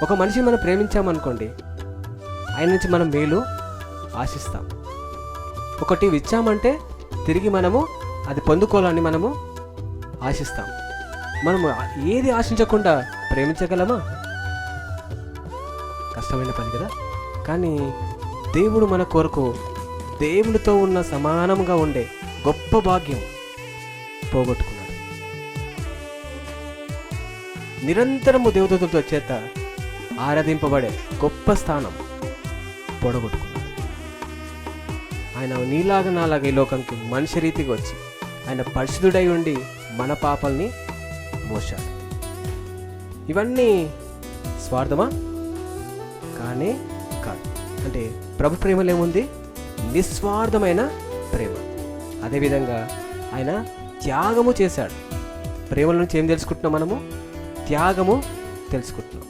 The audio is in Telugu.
ఒక మనిషిని మనం ప్రేమించామనుకోండి, ఆయన నుంచి మనం మేలు ఆశిస్తాం. ఒకటి ఇచ్చామంటే తిరిగి మనము అది పొందుకోవాలని మనము ఆశిస్తాం. మనము ఏది ఆశించకుండా ప్రేమించగలమా? కష్టమైన పని కదా. కానీ దేవుడు మన కొరకు దేవునితో ఉన్న సమానంగా ఉండే గొప్ప భాగ్యం పోగొట్టుకున్నాడు. నిరంతరము దేవదూతలతో చేత ఆరాధింపబడే గొప్ప స్థానం పొడగొట్టుకున్నాడు. ఆయన నీలాగా నాలాగా ఈ లోకంకి మనిషి రీతిగా వచ్చి ఆయన పరిశుద్ధుడై ఉండి మన పాపల్ని మోశాడు. ఇవన్నీ స్వార్థమా? కానే కాదు. అంటే ప్రభు ప్రేమలో ఏముంది? నిస్వార్థమైన ప్రేమ. అదేవిధంగా ఆయన త్యాగము చేశాడు. ప్రేమల నుంచి ఏం తెలుసుకుంటున్నాం? మనము త్యాగము తెలుసుకుంటున్నాం.